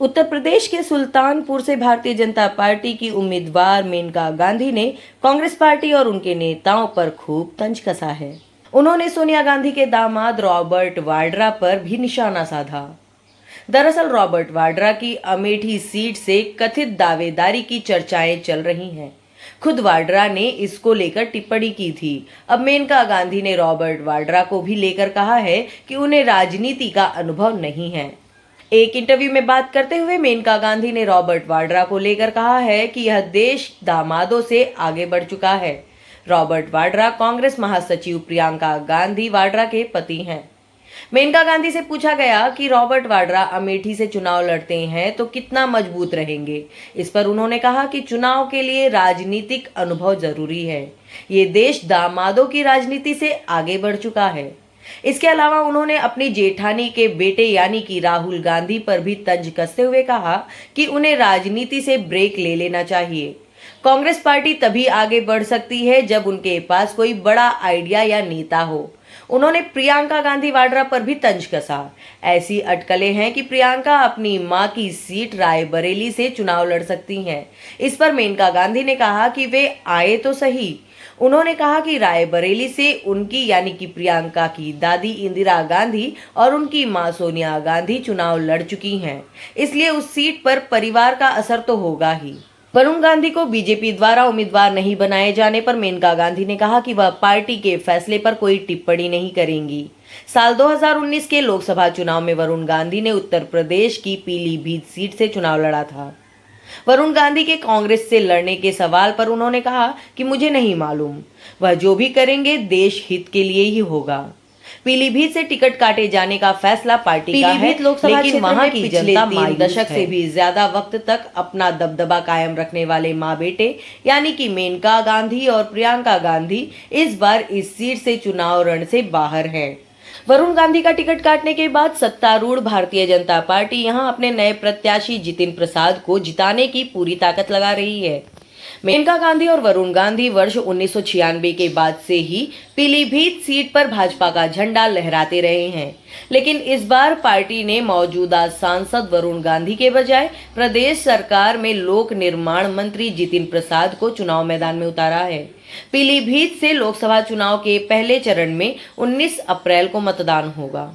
उत्तर प्रदेश के सुल्तानपुर से भारतीय जनता पार्टी की उम्मीदवार मेनका गांधी ने कांग्रेस पार्टी और उनके नेताओं पर खूब तंज कसा है। उन्होंने सोनिया गांधी के दामाद रॉबर्ट वाड्रा पर भी निशाना साधा। दरअसल रॉबर्ट वाड्रा की अमेठी सीट से कथित दावेदारी की चर्चाएं चल रही हैं। खुद वाड्रा ने इसको लेकर टिप्पणी की थी। अब मेनका गांधी ने रॉबर्ट वाड्रा को भी लेकर कहा है कि उन्हें राजनीति का अनुभव नहीं है। एक इंटरव्यू में बात करते हुए मेनका गांधी ने रॉबर्ट वाड्रा को लेकर कहा है कि यह देश दामादों से आगे बढ़ चुका है। रॉबर्ट वाड्रा कांग्रेस महासचिव प्रियंका गांधी वाड्रा के पति हैं। मेनका गांधी से पूछा गया कि रॉबर्ट वाड्रा अमेठी से चुनाव लड़ते हैं तो कितना मजबूत रहेंगे। इस पर उन्होंने कहा कि चुनाव के लिए राजनीतिक अनुभव जरूरी है। ये देश दामादों की राजनीति से आगे बढ़ चुका है। इसके अलावा उन्होंने अपनी जेठानी के बेटे यानी कि राहुल गांधी पर भी तंज कसते हुए कहा कि उन्हें राजनीति से ब्रेक ले लेना चाहिए। कांग्रेस पार्टी तभी आगे बढ़ सकती है जब उनके पास कोई बड़ा आइडिया या नेता हो। उन्होंने प्रियंका गांधी वाड्रा पर भी तंज कसा। ऐसी अटकलें हैं कि प्रियंका अपनी मां की सीट रायबरेली से चुनाव लड़ सकती हैं। इस पर मेनका गांधी ने कहा कि वे आए तो सही। उन्होंने कहा कि रायबरेली से उनकी यानी कि प्रियंका की दादी इंदिरा गांधी और उनकी मां सोनिया गांधी चुनाव लड़ चुकी हैं, इसलिए उस सीट पर परिवार का असर तो होगा ही। वरुण गांधी को बीजेपी द्वारा उम्मीदवार नहीं बनाए जाने पर मेनका गांधी ने कहा कि वह पार्टी के फैसले पर कोई टिप्पणी नहीं करेंगी। साल 2019 के लोकसभा चुनाव में वरुण गांधी ने उत्तर प्रदेश की पीलीभीत सीट से चुनाव लड़ा था। वरुण गांधी के कांग्रेस से लड़ने के सवाल पर उन्होंने कहा कि मुझे नहीं मालूम, वह जो भी करेंगे देश हित के लिए ही होगा। पीलीभीत से टिकट काटे जाने का फैसला पार्टी का है, लेकिन वहां की जनता 3 दशक से भी ज्यादा वक्त तक अपना दबदबा कायम रखने वाले मां बेटे यानी कि मेनका गांधी और प्रियंका गांधी इस बार इस सीट से चुनाव रण से बाहर है। वरुण गांधी का टिकट काटने के बाद सत्तारूढ़ भारतीय जनता पार्टी यहां अपने नए प्रत्याशी जितिन प्रसाद को जिताने की पूरी ताकत लगा रही है। मेनका गांधी और वरुण गांधी वर्ष 1996 के बाद से ही पीलीभीत सीट पर भाजपा का झंडा लहराते रहे हैं, लेकिन इस बार पार्टी ने मौजूदा सांसद वरुण गांधी के बजाय प्रदेश सरकार में लोक निर्माण मंत्री जितिन प्रसाद को चुनाव मैदान में उतारा है। पीलीभीत से लोकसभा चुनाव के पहले चरण में 19 अप्रैल को मतदान होगा।